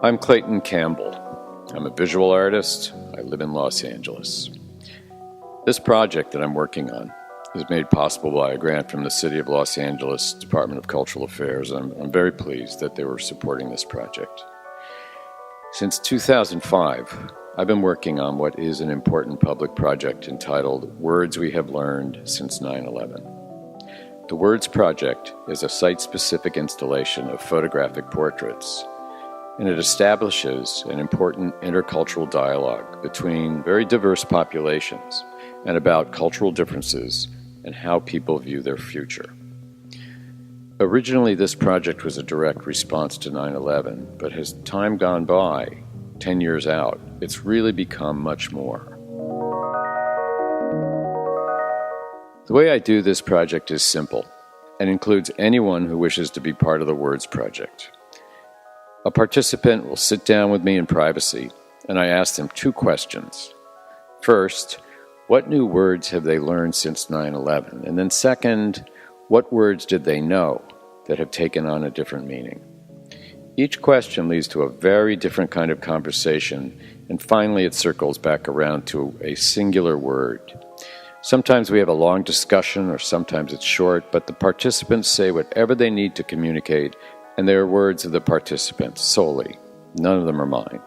I'm Clayton Campbell. I'm a visual artist. I live in Los Angeles. This project that I'm working on is made possible by a grant from the City of Los Angeles Department of Cultural Affairs. I'm very pleased that they were supporting this project. Since 2005, I've been working on what is an important public project entitled Words We Have Learned Since 9/11. The Words Project is a site-specific installation of photographic portraits, and it establishes an important intercultural dialogue between very diverse populations and about cultural differences and how people view their future. Originally, this project was a direct response to 9/11, but as time gone by, 10 years out, it's really become much more. The way I do this project is simple and includes anyone who wishes to be part of the Words Project. A participant will sit down with me in privacy, and I ask them two questions. First, what new words have they learned since 9/11? And then second, what words did they know that have taken on a different meaning? Each question leads to a very different kind of conversation, and finally it circles back around to a singular word. Sometimes we have a long discussion, or sometimes it's short, but the participants say whatever they need to communicate, and they are words of the participants solely. None of them are mine.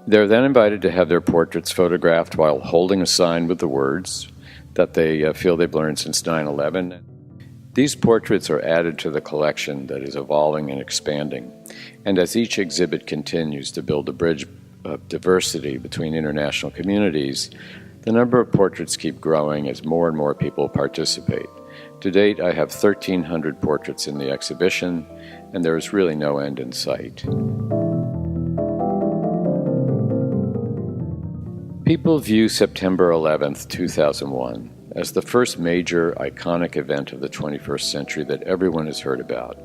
They're then invited to have their portraits photographed while holding a sign with the words that they feel they've learned since 9/11. These portraits are added to the collection that is evolving and expanding, and as each exhibit continues to build a bridge of diversity between international communities, the number of portraits keep growing as more and more people participate. To date, I have 1,300 portraits in the exhibition, and there is really no end in sight. People view September 11th, 2001, as the first major iconic event of the 21st century that everyone has heard about.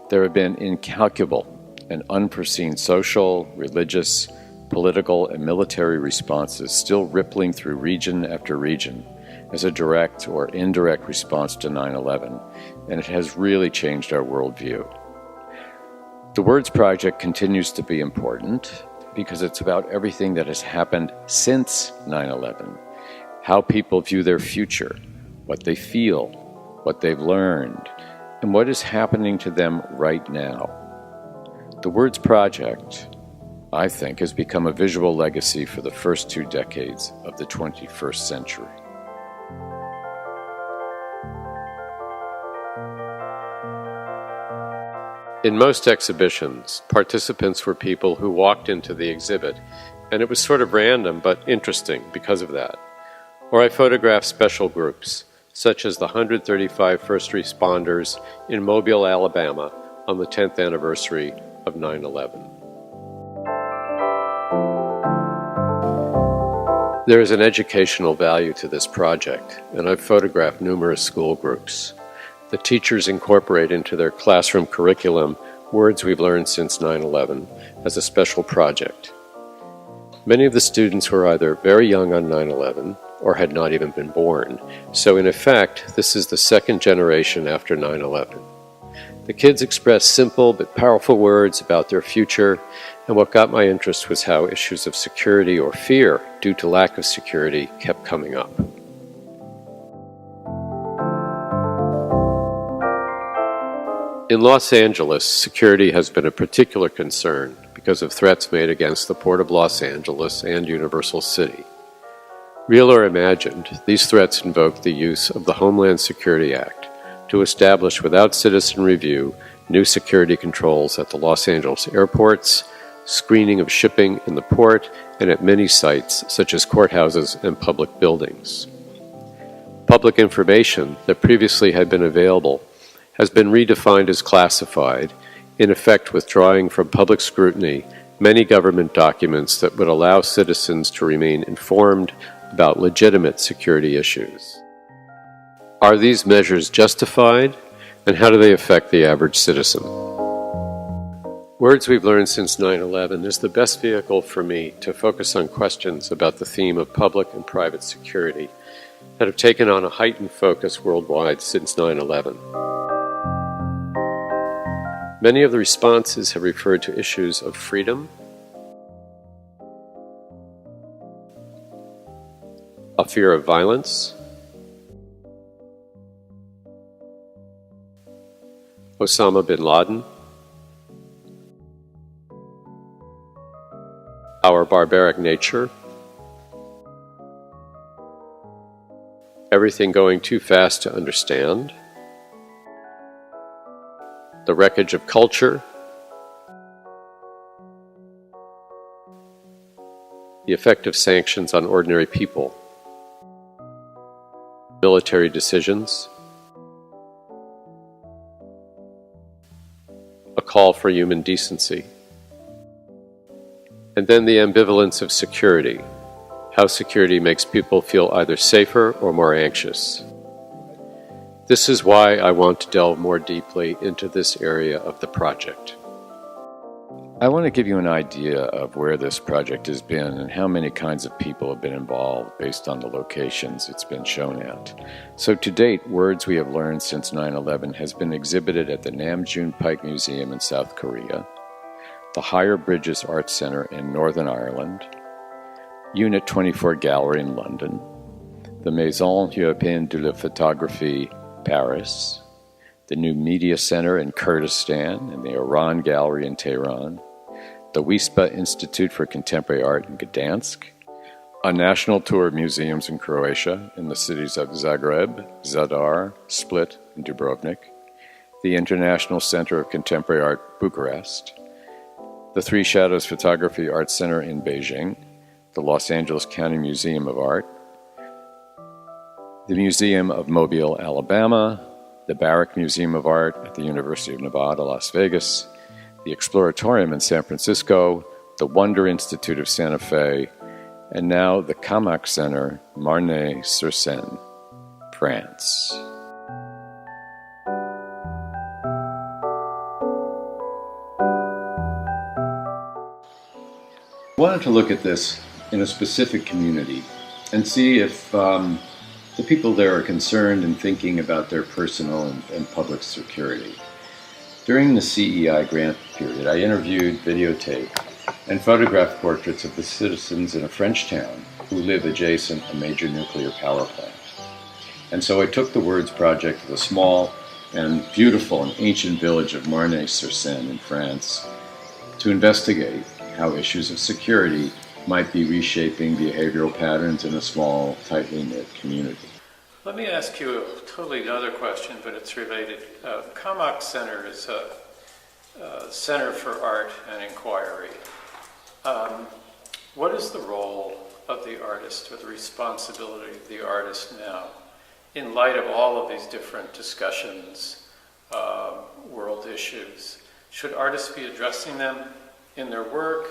There have been incalculable and unforeseen social, religious, political, and military responses still rippling through region after region as a direct or indirect response to 9/11, and it has really changed our worldview. The Words Project continues to be important because it's about everything that has happened since 9/11, how people view their future, what they feel, what they've learned, and what is happening to them right now. The Words Project, I think, has become a visual legacy for the first 2 decades of the 21st century. In most exhibitions, participants were people who walked into the exhibit, and it was sort of random but interesting because of that. Or I photographed special groups, such as the 135 first responders in Mobile, Alabama, on the 10th anniversary of 9/11. There is an educational value to this project, and I've photographed numerous school groups. The teachers incorporate into their classroom curriculum words we've learned since 9/11 as a special project. Many of the students were either very young on 9/11 or had not even been born, so in effect, this is the second generation after 9/11. The kids express simple but powerful words about their future, and what got my interest was how issues of security or fear due to lack of security kept coming up. In Los Angeles, security has been a particular concern because of threats made against the Port of Los Angeles and Universal City. Real or imagined, these threats invoked the use of the Homeland Security Act to establish without citizen review new security controls at the Los Angeles airports, screening of shipping in the port, and at many sites such as courthouses and public buildings. Public information that previously had been available has been redefined as classified, in effect withdrawing from public scrutiny many government documents that would allow citizens to remain informed about legitimate security issues. Are these measures justified, and how do they affect the average citizen? Words We've Learned Since 9/11 is the best vehicle for me to focus on questions about the theme of public and private security that have taken on a heightened focus worldwide since 9/11. Many of the responses have referred to issues of freedom, a fear of violence, Osama bin Laden, our barbaric nature, everything going too fast to understand, the wreckage of culture, the effect of sanctions on ordinary people, military decisions, a call for human decency, and then the ambivalence of security, how security makes people feel either safer or more anxious. This is why I want to delve more deeply into this area of the project. I want to give you an idea of where this project has been and how many kinds of people have been involved based on the locations it's been shown at. So to date, Words We Have Learned Since 9/11 has been exhibited at the Namjoon Pike Museum in South Korea, the Higher Bridges Art Centre in Northern Ireland, Unit 24 Gallery in London, the Maison Européenne de la Photographie, Paris, the New Media Center in Kurdistan and the Iran Gallery in Tehran, the WISPA Institute for Contemporary Art in Gdansk, a national tour of museums in Croatia in the cities of Zagreb, Zadar, Split, and Dubrovnik, the International Center of Contemporary Art, Bucharest, the Three Shadows Photography Art Center in Beijing, the Los Angeles County Museum of Art, the Museum of Mobile, Alabama, the Barrick Museum of Art at the University of Nevada, Las Vegas, the Exploratorium in San Francisco, the Wonder Institute of Santa Fe, and now the Camac Center, Marnay-sur-Seine, France. I wanted to look at this in a specific community and see if the people there are concerned and thinking about their personal and public security. During the CEI grant period, I interviewed, videotaped, and photographed portraits of the citizens in a French town who live adjacent a major nuclear power plant. And so I took the Words project to the small and beautiful and ancient village of Marnay-sur-Seine in France to investigate how issues of security might be reshaping behavioral patterns in a small, tightly knit community. Let me ask you a totally another question, but it's related. Camac Center is a Center for Art and Inquiry. What is the role of the artist or the responsibility of the artist now in light of all of these different discussions, world issues? Should artists be addressing them in their work?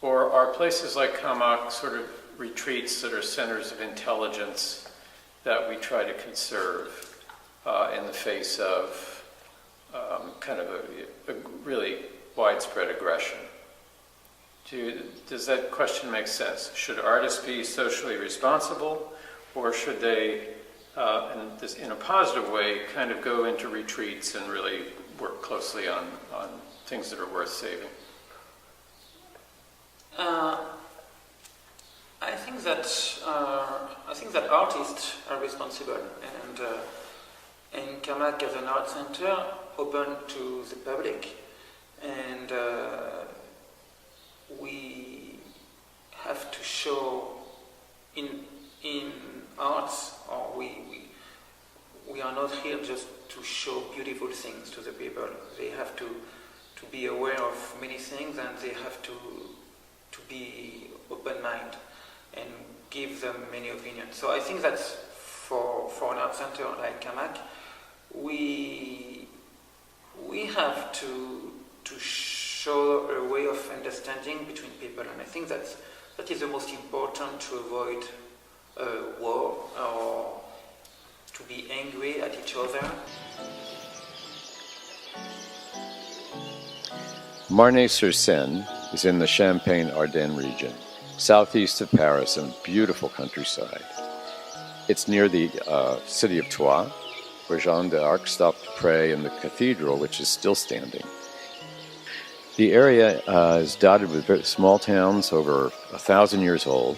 Or are places like Camac sort of retreats that are centers of intelligence that we try to conserve in the face of kind of a really widespread aggression? Does that question make sense? Should artists be socially responsible, or should they, in a positive way, kind of go into retreats and really work closely on things that are worth saving? I think that artists are responsible, and Camac as an art center open to the public, and we have to show in arts, or we are not here just to show beautiful things to the people. They have to be aware of many things, and they have to be open-minded and give them many opinions. So I think that for an art center like Camac, we have to show a way of understanding between people, and I think that is the most important to avoid war or to be angry at each other. Marnay-sur-Seine is in the Champagne-Ardenne region, southeast of Paris, and beautiful countryside. It's near the city of Troyes, where Jeanne d'Arc stopped to pray, and the cathedral, which is still standing. The area is dotted with very small towns over 1,000 years old.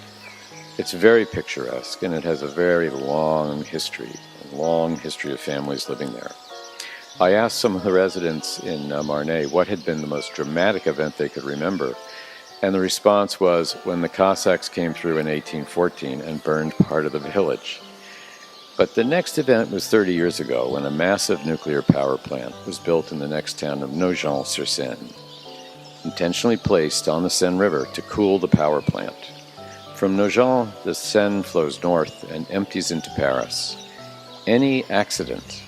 It's very picturesque, and it has a very long history of families living there. I asked some of the residents in Marnay what had been the most dramatic event they could remember, and the response was when the Cossacks came through in 1814 and burned part of the village. But the next event was 30 years ago, when a massive nuclear power plant was built in the next town of Nogent-sur-Seine, intentionally placed on the Seine River to cool the power plant. From Nogent, the Seine flows north and empties into Paris. Any accident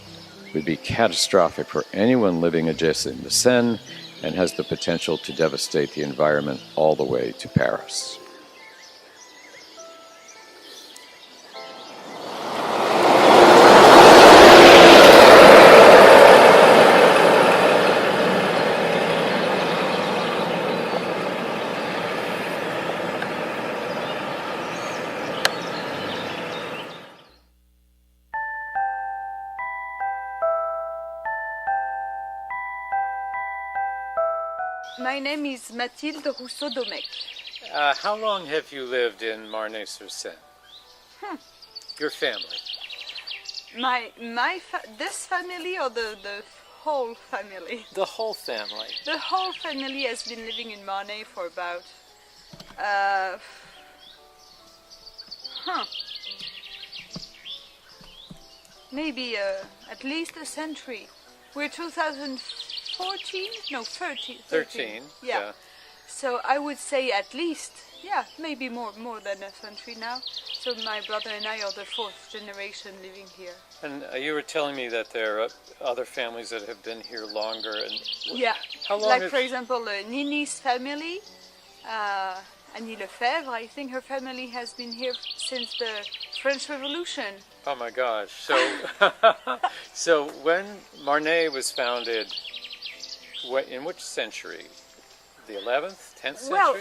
would be catastrophic for anyone living adjacent to the Seine and has the potential to devastate the environment all the way to Paris. My name is Mathilde Rousseau-Domecq. How long have you lived in Marnay-sur-Seine? Your family? This family or the whole family? The whole family. The whole family has been living in Marnay for about maybe at least a century. We're 2014? No, 13. Yeah. So I would say at least, maybe more than a century now. So my brother and I are the fourth generation living here. And you were telling me that there are other families that have been here longer. And how long? Like for example, Nini's family, Annie Lefebvre. I think her family has been here since the French Revolution. Oh my gosh! So, so when Marnay was founded, in which century? The 11th, 10th century? Well,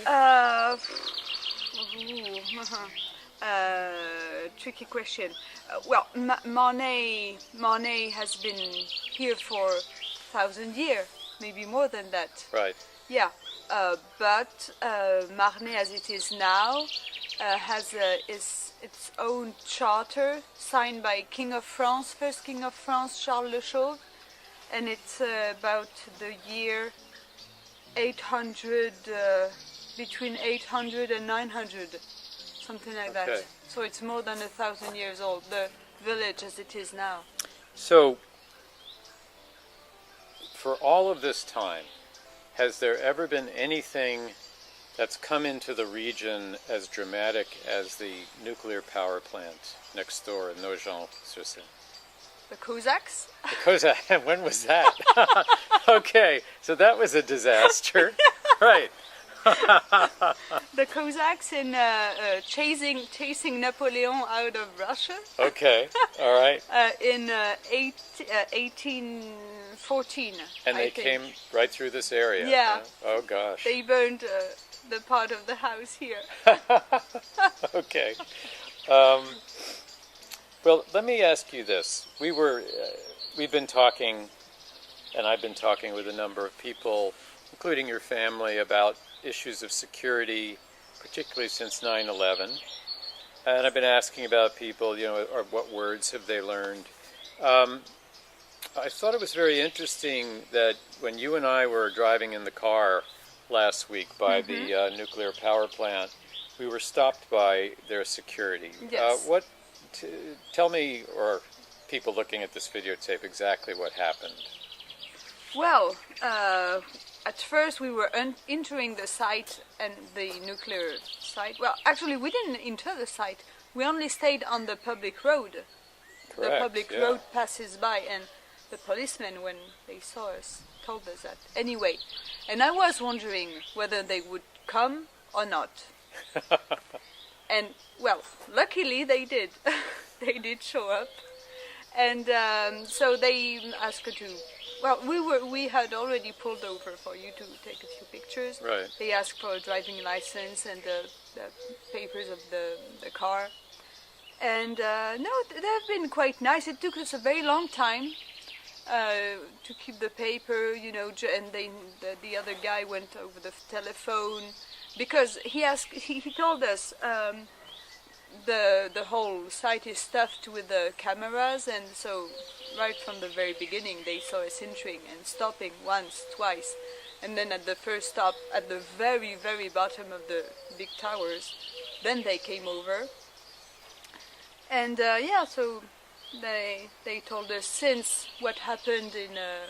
tricky question. Marnay has been here for 1,000 years, maybe more than that. Right. Yeah, but Marnay, as it is now, has its own charter signed by King of France, first King of France, Charles Le Chauve, and it's about the year 800, between 800 and 900, something like that. So it's more than 1,000 years old, the village as it is now. So, for all of this time, has there ever been anything that's come into the region as dramatic as the nuclear power plant next door in Nogent-sur-Seine? The Cossacks? The Cossacks? When was that? Okay, so that was a disaster. Right. The Cossacks in chasing Napoleon out of Russia. Okay, all right. In 1814. And they came right through this area. Yeah. Oh gosh. They burned the part of the house here. Okay. Well, let me ask you this. We've been talking, and I've been talking with a number of people, including your family, about issues of security, particularly since 9/11. And I've been asking about people, or what words have they learned. I thought it was very interesting that when you and I were driving in the car last week by the nuclear power plant, we were stopped by their security. Yes. Tell me, or people looking at this videotape, exactly what happened. Well, at first we were entering the site, and the nuclear site. Well, actually we didn't enter the site. We only stayed on the public road. Correct, the public road passes by, and the policemen, when they saw us, told us that. Anyway, and I was wondering whether they would come or not. And, well, luckily they did. They did show up. And so they asked her to... Well, we had already pulled over for you to take a few pictures. Right. They asked for a driving license and the papers of the car. And no, they've been quite nice. It took us a very long time to keep the paper, and the other guy went over the telephone because he told us the whole site is stuffed with the cameras, and so right from the very beginning they saw us entering and stopping once, twice, and then at the first stop at the very, very bottom of the big towers, then they came over. And so they told us since what happened in a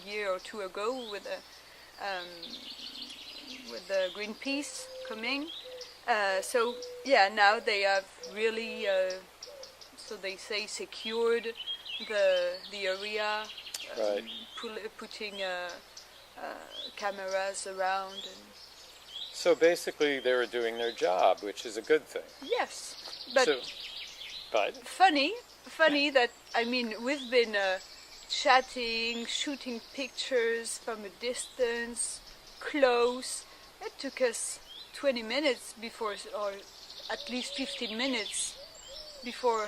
year or two ago with the Greenpeace coming. Now they have really, so they say, secured the area, Right. putting cameras around. So basically, they were doing their job, which is a good thing. Yes, but But funny that, we've been chatting, shooting pictures from a distance, close. It took us 20 minutes before, or at least 15 minutes before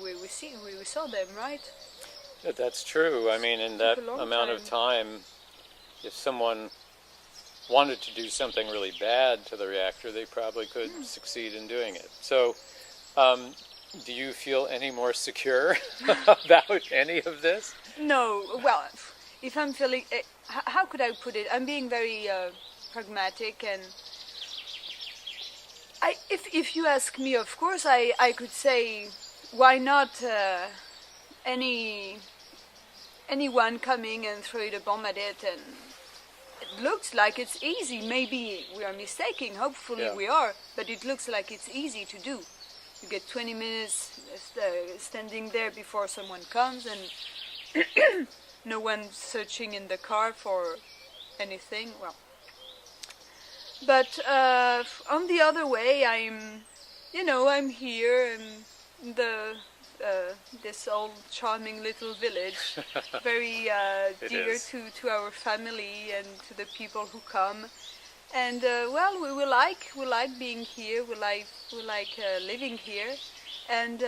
we saw them, right? that's true. In that a long amount of time. time, if someone wanted to do something really bad to the reactor, they probably could succeed in doing it. So, do you feel any more secure about any of this? No, well, if I'm feeling, how could I put it? I'm being very pragmatic, and if you ask me, of course, I could say, why not anyone coming and throw a bomb at it, and it looks like it's easy. Maybe we are mistaken, hopefully we are, but it looks like it's easy to do. You get 20 minutes standing there before someone comes, and no one searching in the car for anything. Well, but on the other way, I'm here in this old charming little village, very dear to our family and to the people who come. And we like being here. We like living here, and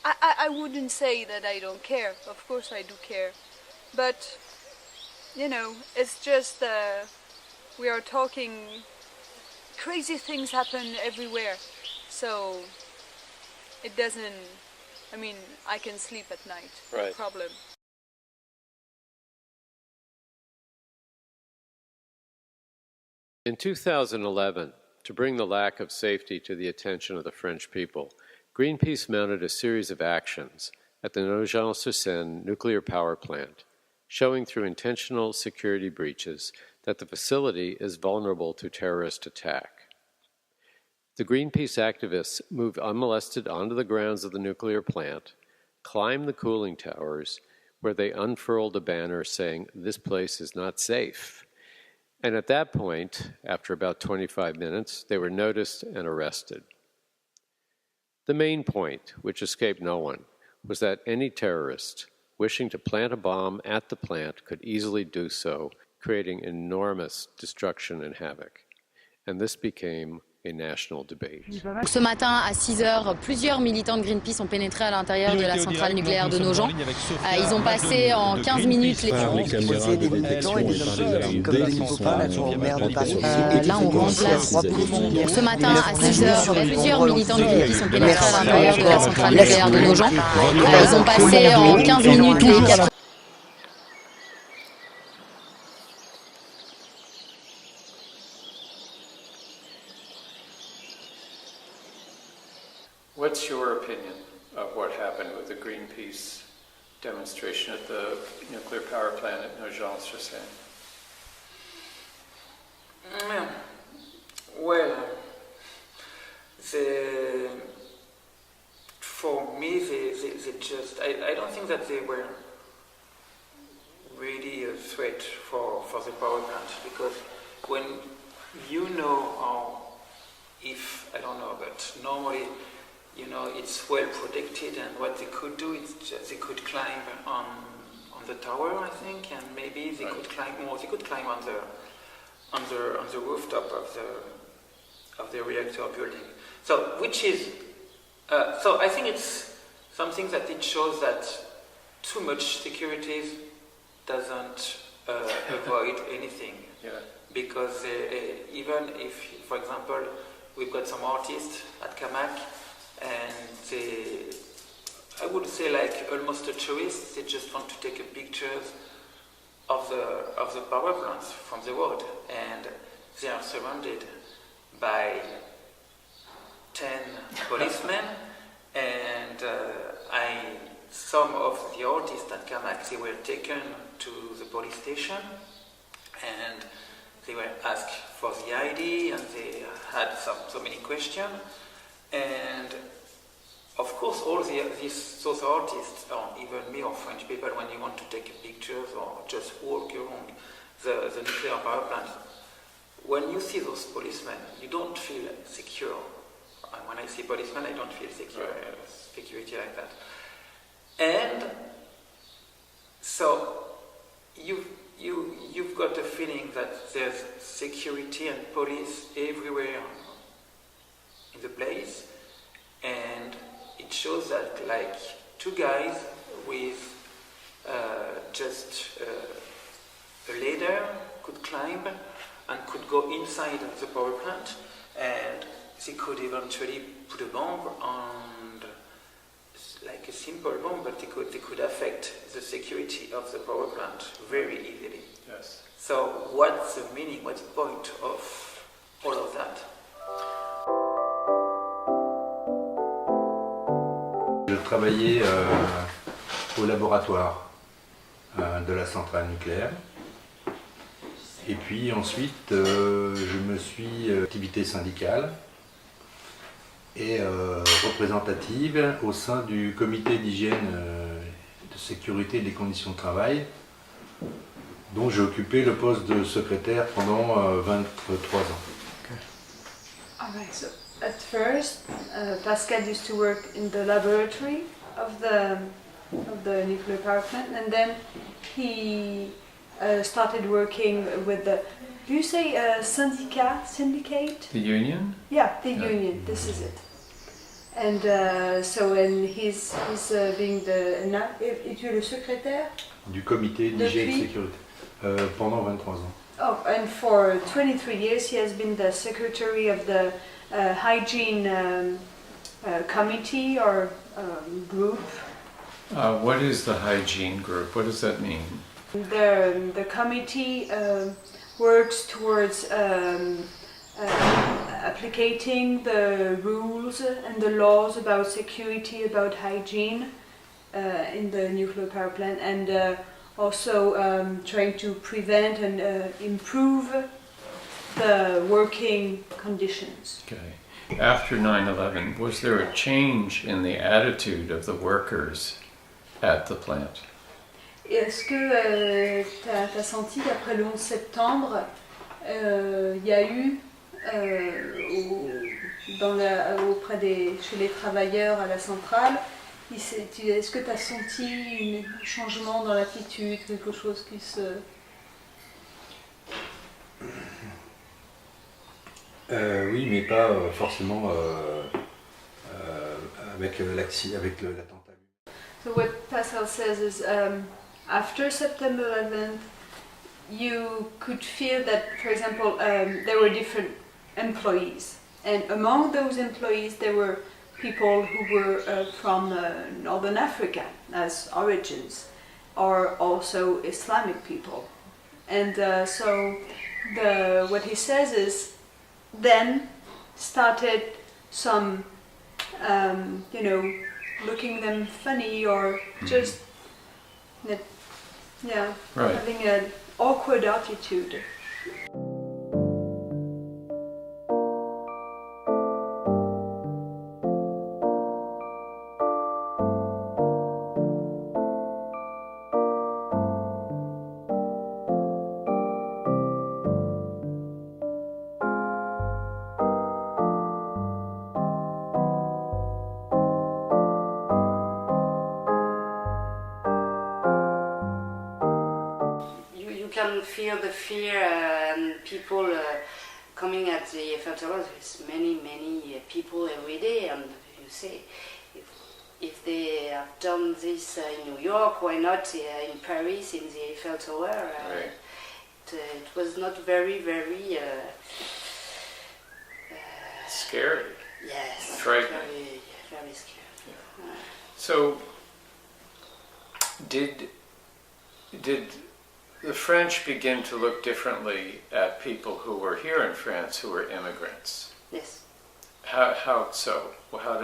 I wouldn't say that I don't care. Of course I do care, but it's just we are talking. Crazy things happen everywhere, so it doesn't. I can sleep at night. No Right. problem. In 2011, to bring the lack of safety to the attention of the French people, Greenpeace mounted a series of actions at the Nogent-sur-Seine nuclear power plant, showing through intentional security breaches that the facility is vulnerable to terrorist attack. The Greenpeace activists moved unmolested onto the grounds of the nuclear plant, climbed the cooling towers, where they unfurled a banner saying, "This place is not safe." And at that point, after about 25 minutes, they were noticed and arrested. The main point, which escaped no one, was that any terrorist wishing to plant a bomb at the plant could easily do so, creating enormous destruction and havoc. And this became a national debate. Ce matin à 6 heures, plusieurs militants de Greenpeace ont pénétré à l'intérieur de la centrale nucléaire de Nogent. Ils ont passé en 15 minutes les... Là, on remplace. Ce matin à 6 heures, plusieurs militants de Greenpeace ont pénétré à l'intérieur de la centrale nucléaire de Nogent. Ils ont passé en 15 minutes les 4... what's your opinion of what happened with the Greenpeace demonstration at the nuclear power plant at Nogent-sur-Seine? Well, for me, they just, I don't think that they were really a threat for the power plant, because when I don't know, but normally, it's well protected, and what they could do is just, they could climb on the tower, I think, and maybe they could climb more. They could climb on the rooftop of the reactor building. So, which is, so I think it's something that it shows that too much security doesn't avoid anything. Yeah. Because even if, for example, we've got some artists at Camac, and they, I would say like almost a tourist, they just want to take a pictures of the power plants from the road, and they are surrounded by 10 policemen, and some of the artists at Camac, they were taken to the police station, and they were asked for the ID, and they had so many questions, and of course all those artists, or even me or French people, when you want to take pictures or just walk around the nuclear power plant, when you see those policemen, you don't feel secure. And when I see policemen, I don't feel secure, security like that. And so you've got the feeling that there's security and police everywhere in the place, and it shows that like two guys with just a ladder could climb and could go inside the power plant, and they could eventually put a bomb on, like a simple bomb, but they could affect the security of the power plant very easily. Yes. So what's the meaning, what's the point of all of that? Je travaillais au laboratoire de la centrale nucléaire. Et puis ensuite, je me suis activité syndicale et représentative au sein du comité d'hygiène, de sécurité et des conditions de travail, dont j'ai occupé le poste de secrétaire pendant 23 ans. All right, so at first, Pascal used to work in the laboratory of the nuclear power plant, and then he started working with the, do you say syndicate? The union? Yeah, the union, this is it. And so when he's being es-tu le secrétaire? Du comité d'hygiène et sécurité pendant 23 ans. Oh, and for 23 years he has been the secretary of the hygiene committee or group. What is the hygiene group? What does that mean? The committee works towards applicating the rules and the laws about security, about hygiene in the nuclear power plant, and also trying to prevent and improve the working conditions. Okay. After 9/11, was there a change in the attitude of the workers at the plant? Est-ce que t'as senti qu'après le 11 septembre, il y a eu chez les travailleurs à la centrale, est-ce que tu as senti un changement dans l'attitude, quelque chose qui se... Oui, mais pas forcément avec l'attentat. So what Pascal says is, after September 11th, you could feel that, for example, there were different employees, and among those employees there were people who were from Northern Africa as origins, or also Islamic people. And so what he says is, then started some, looking them funny or just, Right. having an awkward attitude. You can feel the fear and people coming at the Eiffel Tower, there's many people every day, and you say, if they have done this in New York, why not in Paris, in the Eiffel Tower? Right. It was not very Scary. yes, Frightening. very scary. So, did the French begin to look differently at people who were here in France who were immigrants? Yes. How so? Well, how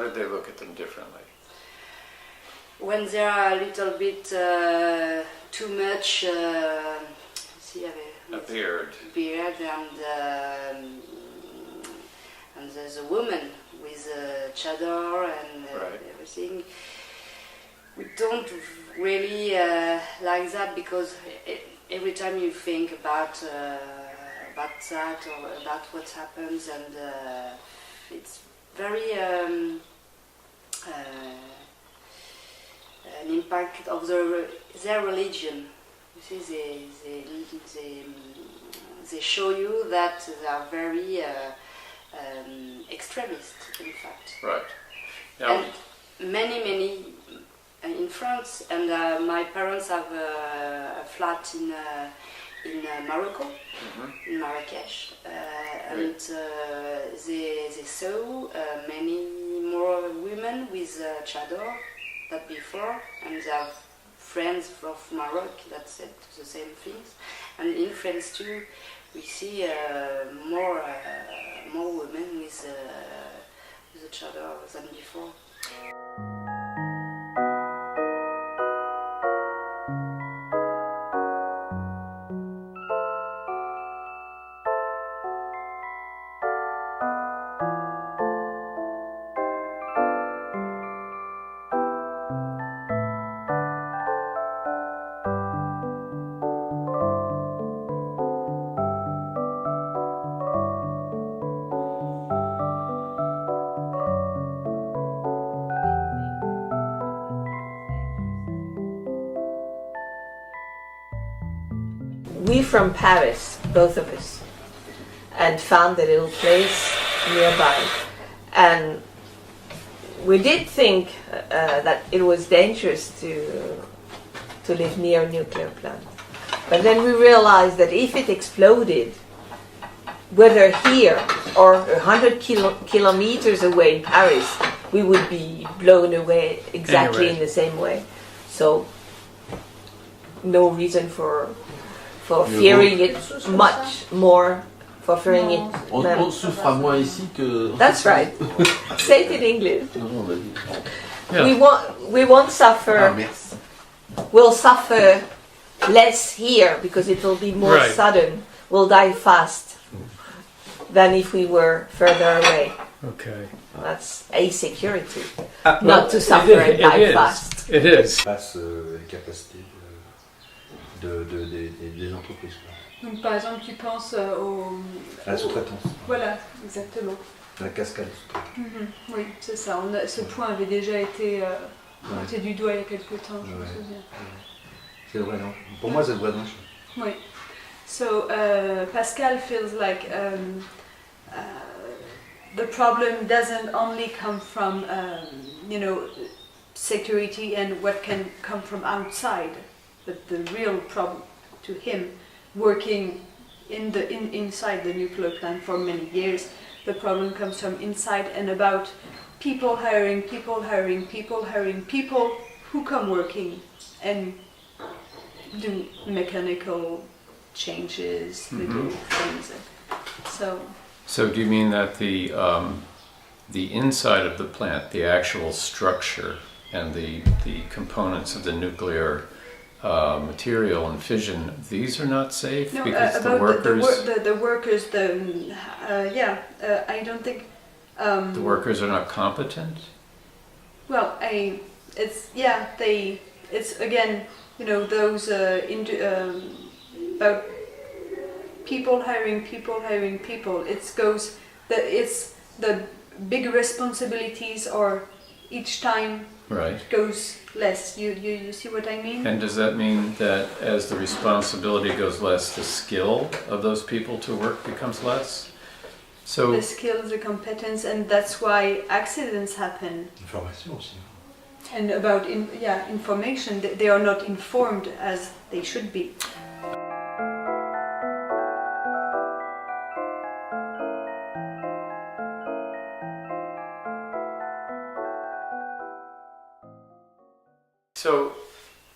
did they look at them differently? When they are a little bit too much, A beard. and there's a woman with a chador and Right. everything. We don't really like that because every time you think about that or about what happens, and it's very an impact of their religion. You see, they show you that they are very extremist, in fact. Right. Now, And many in France, and my parents have a flat in Morocco, in Marrakesh, and they saw many more women with chador than before, and they have friends from Morocco that said the same things. And in France too, we see more women with a chador than before. We from Paris, both of us, and found a little place nearby. And we did think that it was dangerous to live near a nuclear plant. But then we realized that if it exploded, whether here or 100 kilometers away in Paris, we would be blown away exactly in the same way. So no reason for fearing it much more, for fearing it. On souffre moins ici que... That's right. Say it in English. Non, vas-y. yeah. We won't suffer. merci. We'll suffer less here because it will be more Right. sudden. We'll die fast than if we were further away. Okay. That's a security, not to suffer and die fast. It is. Passe les capacités des entreprises. Quoi. Donc par exemple, tu penses À la sous-traitance, Voilà, exactement. la cascade sous-traitance. Oui, c'est ça. Ce point avait déjà été pointé du doigt il y a quelque temps, je me souviens. C'est vrai, non? Pour moi, c'est vrai, non? Oui. So Pascal feels like the problem doesn't only come from security and what can come from outside, but the real problem to him, working inside the nuclear plant for many years, the problem comes from inside and about people hiring people who come working and do mechanical changes, little things. So do you mean that the inside of the plant, the actual structure and the components of the nuclear material and fission, these are not safe? No, because about the workers, I don't think the workers are not competent? well, it's again, those about people hiring people. It's the big responsibilities are each time Right. goes less. You see what I mean? And does that mean that as the responsibility goes less, the skill of those people to work becomes less? So The skills, the competence, and that's why accidents happen. Information aussi. And about information, they are not informed as they should be. So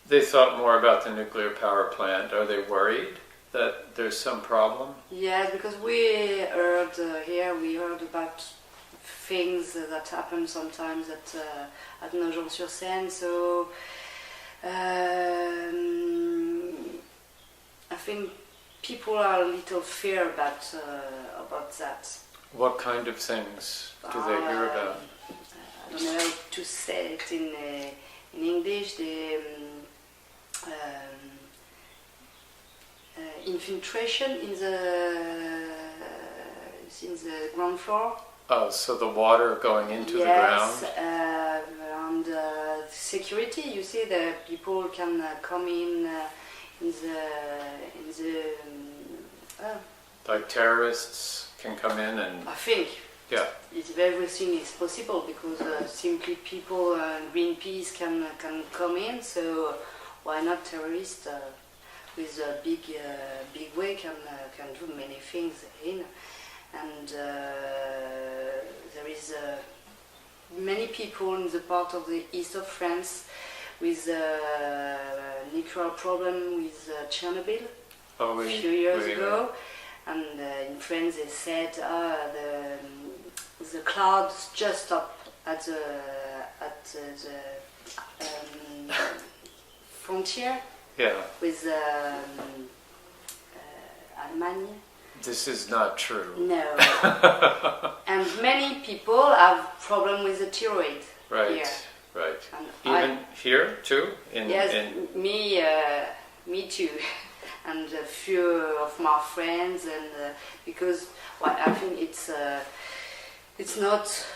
they thought more about the nuclear power plant. Are they worried that there's some problem? Yes, because we heard we heard about things that happen sometimes at Nogent-sur-Seine. So I think people are a little fear about that. What kind of things do they hear about? I don't know how to say it in English. The infiltration in the ground floor. Oh, so the water going into the ground? Yes, and security. You see, the people can come in the. Like terrorists can come in and... I think. Yeah. Everything is possible because simply people, Greenpeace can come in. So why not terrorists with a big way can do many things in. And there is many people in the part of the east of France with a nuclear problem with Chernobyl a few years ago. And in France they said the clouds just stop at the frontier with Allemagne. This is not true. No. And many people have problem with the thyroid here. Right. And even here too? Me too. And a few of my friends, and because I think it's not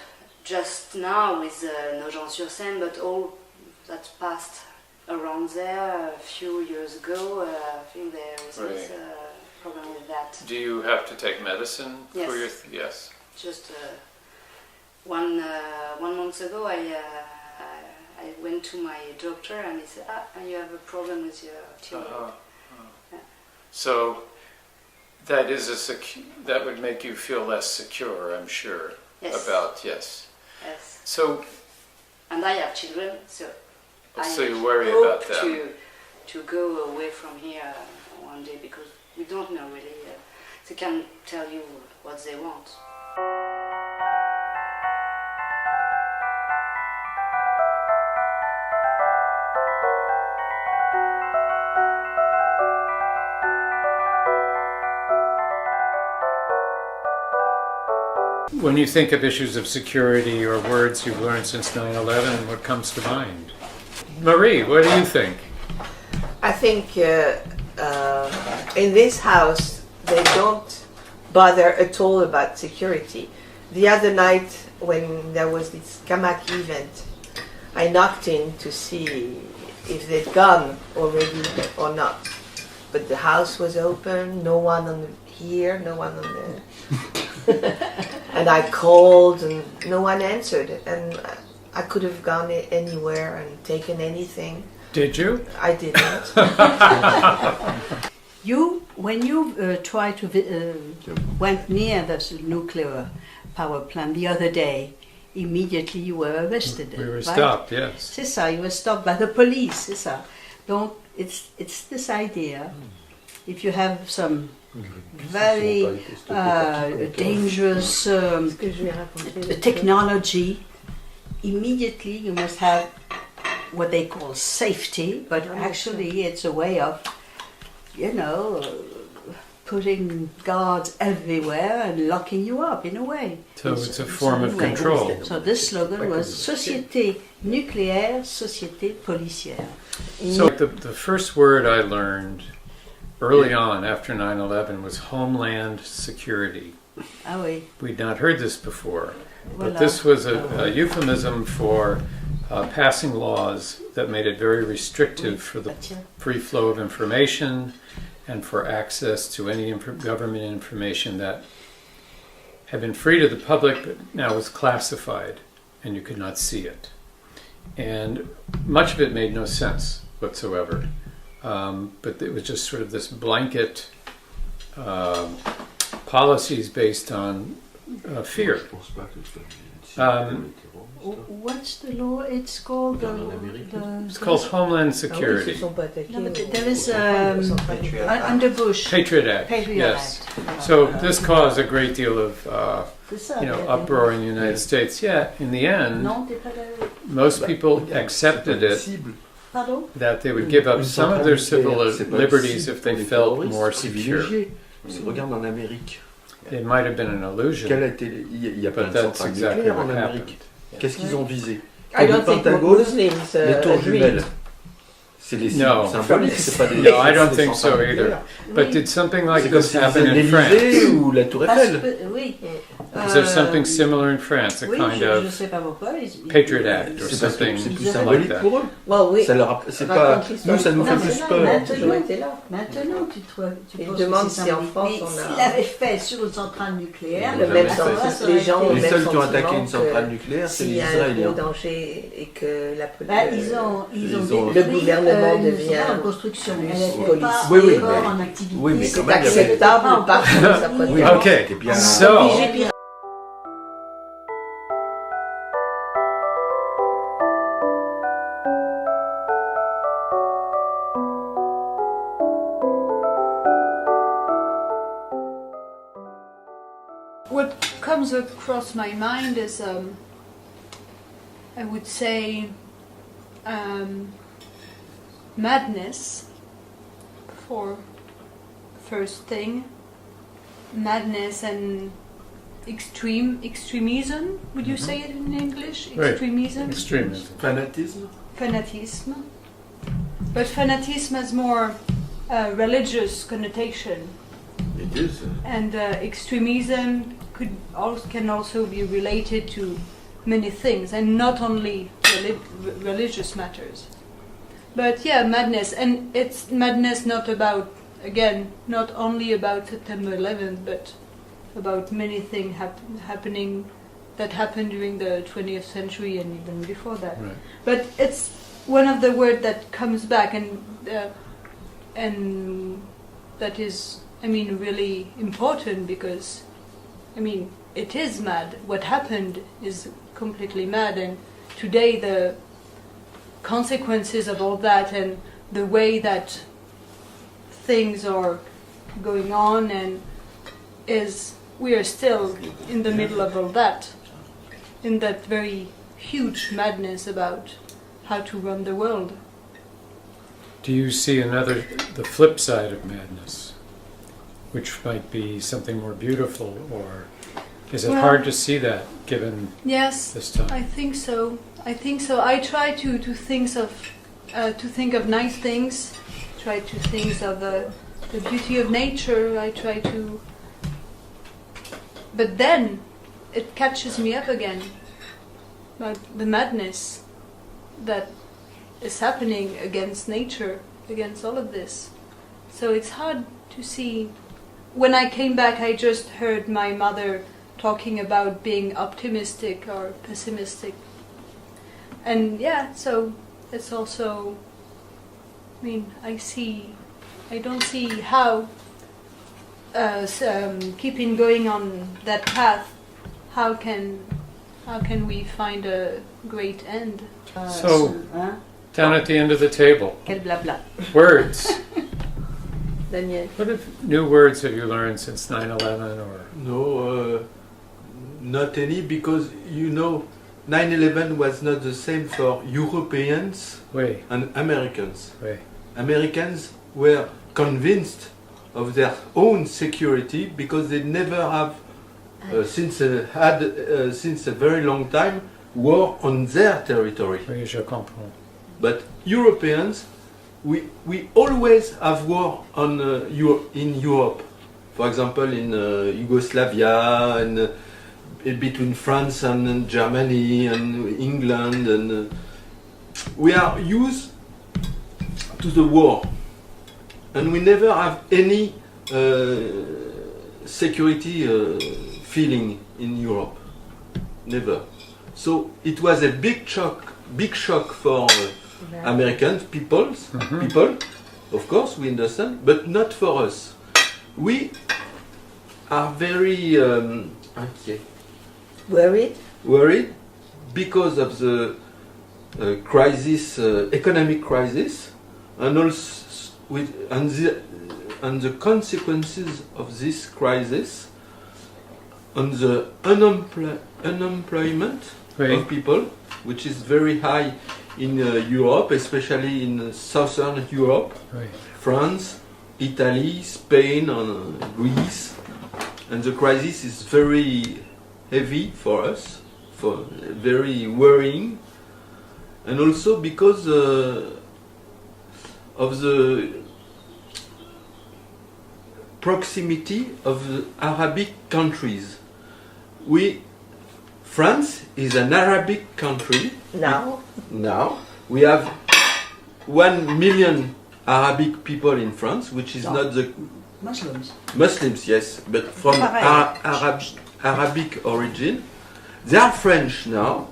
just now with Nogent-sur-Seine, but all that passed around there a few years ago. I think there is this problem with that. Do you have to take medicine for your? Yes. Just 1 month ago, I went to my doctor and he said, you have a problem with your thyroid. So that is that would make you feel less secure, I'm sure. Yes. Yes. So. And I have children, so you worry about them. To go away from here one day because we don't know really. They can tell you what they want. When you think of issues of security or words you've learned since 9/11, what comes to mind? Marie, what do you think? I think in this house they don't bother at all about security. The other night when there was this Kamak event, I knocked in to see if they'd gone already or not. But the house was open, no one on here, no one on there. And I called and no one answered. And I could have gone anywhere and taken anything. Did you? I didn't. When you tried to went near the nuclear power plant the other day, immediately you were arrested. We were right? stopped, yes. C'est ça, you were stopped by the police, c'est ça. Donc, it's this idea. If you have some very dangerous technology, immediately you must have what they call safety, but actually it's a way of, putting guards everywhere and locking you up in a way. So it's a form of control. So this slogan was Société nucléaire, société policière. So the first word I learned early on after 9/11 was Homeland Security. Ah oui. We'd not heard this before, but Voilà. this was a euphemism for passing laws that made it very restrictive for the free flow of information and for access to any government information that had been free to the public but now was classified and you could not see it. And much of it made no sense whatsoever. But it was just sort of this blanket policies based on fear. What's the law? It's called it's called Homeland Security. No, but there is under Bush Patriot Act. Yes. Act. So this caused a great deal of uproar in the United States. Yeah, in the end, most people accepted it. That they would give up some of their civil liberties if they felt more secure. Regarde en Amérique. It might have been an illusion. Il y a plein de centrales exactly nucléaires en Amérique. Qu'est-ce qu'ils ont visé? I don't think Muslims les tours jumelles. C'est des symboliques, c'est pas des. No, I don't think so either. But did something like this happen in France? Ou la Tour Eiffel? Oui. Is there something similar in France, a kind of Patriot Act or something like that? Well, oui. C'est pas, nous, ça nous fait plus peur. Maintenant, tu demandes si en France on a... S'il avait fait sur une centrale nucléaire, les seuls qui ont attaqué une centrale nucléaire, c'est les Israéliens. S'il y a un gros danger et que ils ont le gouvernement devient en construction. Oui, en activité. Oui, mais c'est acceptable parce que ça peut être... Okay, so... What comes across my mind is, I would say, madness for first thing. Madness and extremism. Would you say it in English? Extremism. Right. Extremism. Fanatism. But fanatism has more religious connotation. It is. And extremism can also be related to many things, and not only religious matters. But yeah, madness, and it's madness not only about September 11th, but about many things happening that happened during the 20th century and even before that. Right. But it's one of the words that comes back, and that is, really important because, it is mad. What happened is completely mad, and today the consequences of all that and the way that things are going on we are still in the middle of all that, in that very huge madness about how to run the world. Do you see the flip side of madness, which might be something more beautiful, or is it hard to see that given this time? I think so. I try to think of nice things, try to think of the beauty of nature. But then it catches me up again about the madness that is happening against nature, against all of this. So it's hard to see. When I came back, I just heard my mother talking about being optimistic or pessimistic. And so it's also, I don't see how keeping going on that path, how can we find a great end? Down at the end of the table. Quel blabla. Words. Daniel. What new words have you learned since 9/11? Or no, not any, because 9/11 was not the same for Europeans and Americans. Americans were convinced of their own security because they never have, since a very long time, war on their territory. Oui, je comprends. But Europeans, we always have war in Europe. For example, in Yugoslavia, and between France and Germany and England, and we are used to the war, and we never have any security feeling in Europe. Never. So it was a big shock for American people, of course, we understand, but not for us. We are very worried because of the crisis, economic crisis, and also and the consequences of this crisis on the unemployment of people, which is very high in Europe, especially in southern Europe, France, Italy, Spain, and Greece. And the crisis is very heavy for us, very worrying, and also because of the proximity of the Arabic countries. France is an Arabic country. Now we have 1 million Arabic people in France, which is not the Muslims, yes, but from Arabic origin. They are French now,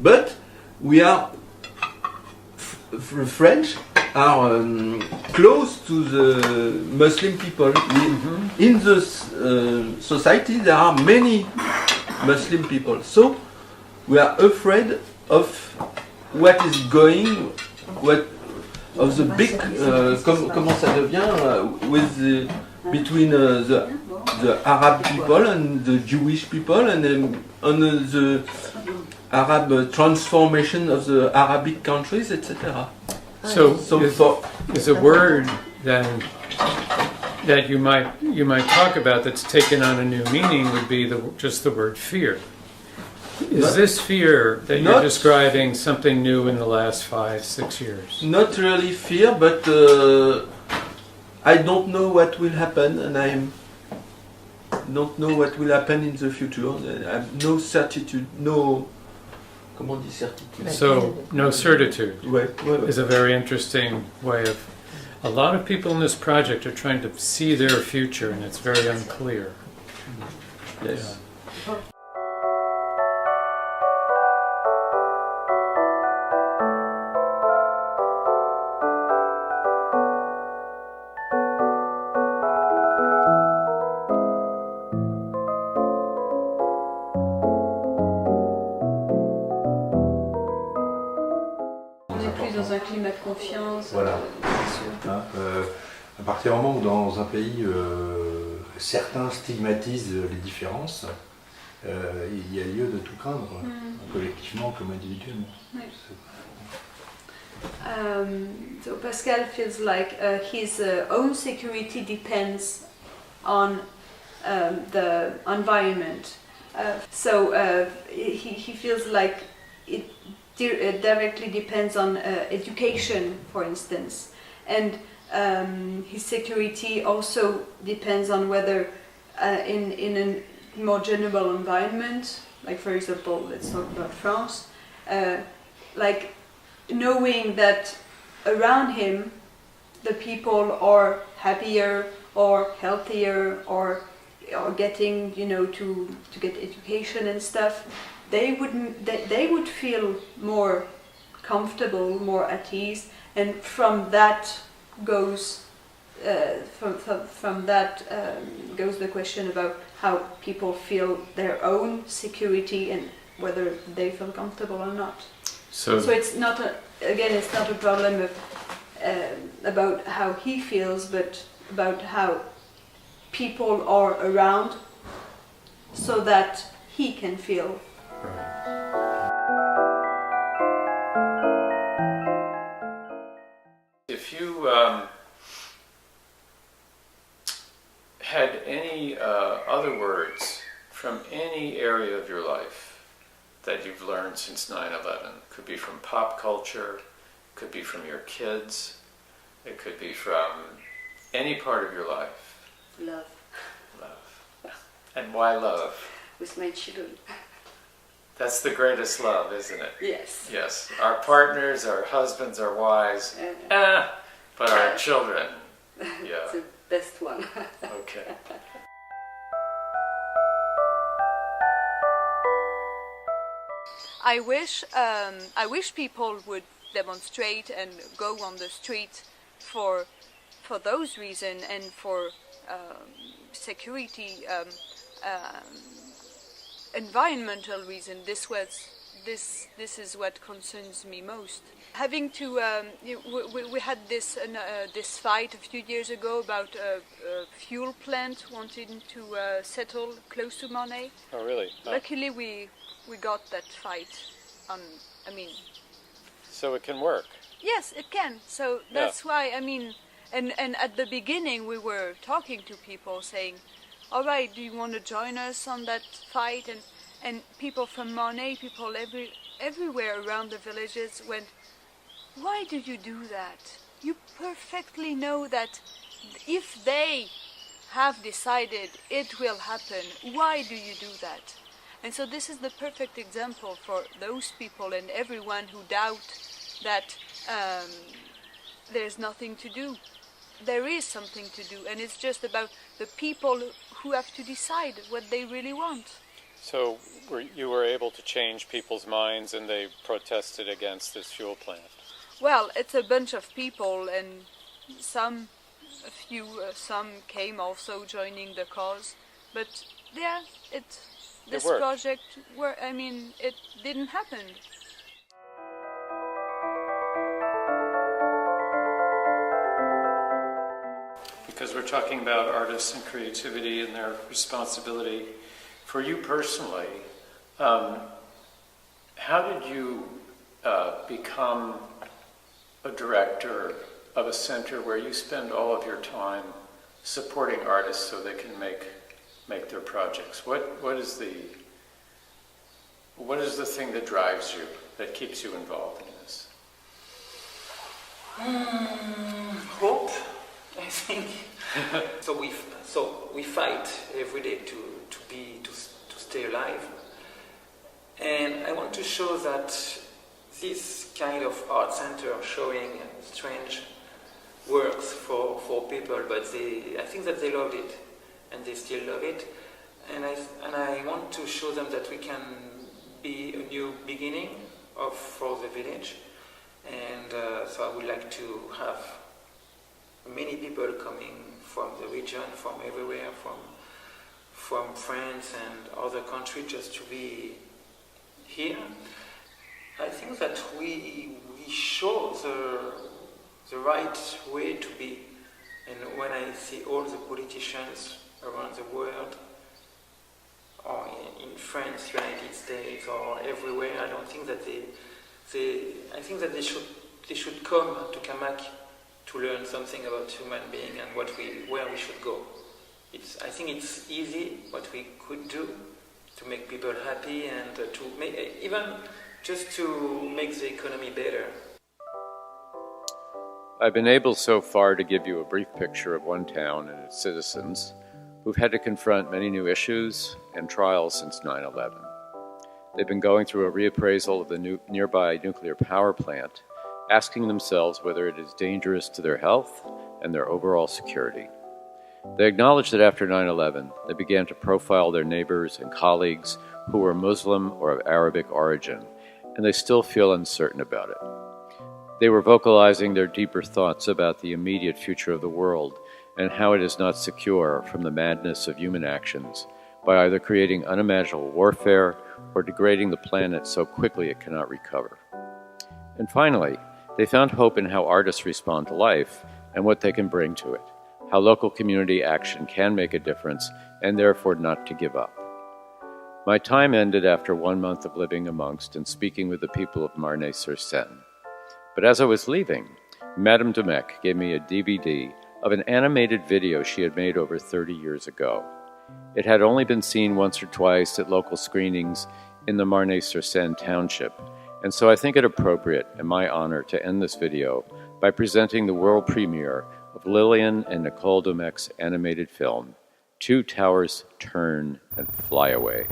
but we are French are close to the Muslim people. In the society there are many Muslim people, so we are afraid of what is going, of the big, comment ça devient, between the Arab people and the Jewish people, and on the Arab transformation of the Arabic countries, etc. So is a word then that you might talk about that's taken on a new meaning would be just the word fear. Is this fear that you're describing something new in the last 5-6 years? Not really fear, but I don't know what will happen, and I don't know what will happen in the future. I have no certitude, no... Comment on dit certitude? So, no certitude is a very interesting way of... A lot of people in this project are trying to see their future, and it's very unclear. Yes. Yeah. Voilà. À partir du moment où dans un pays, certains stigmatisent les différences, il y a lieu de tout craindre, collectivement comme individuellement. So Pascal feels like his own security depends on the environment. He feels like it directly depends on education, for instance, and his security also depends on whether in a more general environment, like for example, let's talk about France, like knowing that around him the people are happier or healthier or getting, to get education and stuff. They would feel more comfortable, more at ease, and from that goes goes the question about how people feel their own security and whether they feel comfortable or not. So it's not it's not a problem of about how he feels, but about how people are around, so that he can feel. If you had any other words from any area of your life that you've learned since 9/11, could be from pop culture, could be from your kids, it could be from any part of your life. Love. Love. And why love? With my children. That's the greatest love, isn't it? Yes. Yes. Our partners, our husbands, our wives, but our children. Yeah. It's the best one. Okay. I wish people would demonstrate and go on the street for those reasons and for security, environmental reason. This is what concerns me most. Having to, we had this fight a few years ago about a fuel plant wanting to settle close to Marnay. Oh, really? Oh. Luckily, we got that fight. So it can work. Yes, it can. So that's why, and at the beginning we were talking to people saying, all right, do you want to join us on that fight? And people from Marnay, people everywhere around the villages went, why do you do that? You perfectly know that if they have decided it will happen, why do you do that? And so this is the perfect example for those people and everyone who doubt that there's nothing to do. There is something to do, and it's just about the people who have to decide what they really want. So you were able to change people's minds and they protested against this fuel plant? Well, it's a bunch of people, and some came also joining the cause. But yeah, this project, it didn't happen. Because we're talking about artists and creativity and their responsibility. For you personally, how did you become a director of a center where you spend all of your time supporting artists so they can make their projects? What is the thing that drives you, that keeps you involved in this? Hope, I think. So we fight every day to stay alive, and I want to show that this kind of art center showing strange works for people, but I think that they loved it, and they still love it, and I want to show them that we can be a new beginning for the village, and so I would like to have many people coming from the region, from everywhere, from France and other countries, just to be here. I think that we show the right way to be. And when I see all the politicians around the world, or in France, United States, or everywhere, I don't think that I think that they should come to Camac to learn something about human being and where we should go. I think it's easy what we could do to make people happy and to make, even just to make the economy better. I've been able so far to give you a brief picture of one town and its citizens who've had to confront many new issues and trials since 9/11. They've been going through a reappraisal of the nearby nuclear power plant, asking themselves whether it is dangerous to their health and their overall security. They acknowledge that after 9/11, they began to profile their neighbors and colleagues who were Muslim or of Arabic origin, and they still feel uncertain about it. They were vocalizing their deeper thoughts about the immediate future of the world and how it is not secure from the madness of human actions by either creating unimaginable warfare or degrading the planet so quickly it cannot recover. And finally, they found hope in how artists respond to life and what they can bring to it, how local community action can make a difference, and therefore not to give up. My time ended after 1 month of living amongst and speaking with the people of Marnay-sur-Seine. But as I was leaving, Madame Domecq gave me a DVD of an animated video she had made over 30 years ago. It had only been seen once or twice at local screenings in the Marnay-sur-Seine township, and so I think it appropriate and my honor to end this video by presenting the world premiere of Lillian and Nicole Domecq's animated film, Two Towers Turn and Fly Away.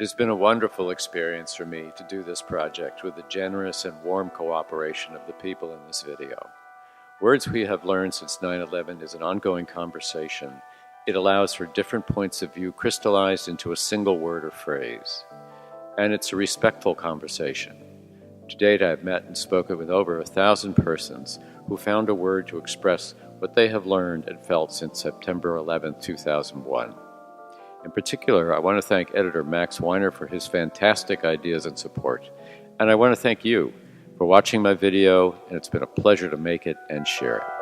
It has been a wonderful experience for me to do this project with the generous and warm cooperation of the people in this video. Words We Have Learned Since 9/11 is an ongoing conversation. It allows for different points of view crystallized into a single word or phrase. And it's a respectful conversation. To date, I've met and spoken with over 1,000 persons who found a word to express what they have learned and felt since September 11, 2001. In particular, I want to thank editor Max Weiner for his fantastic ideas and support. And I want to thank you for watching my video, and it's been a pleasure to make it and share it.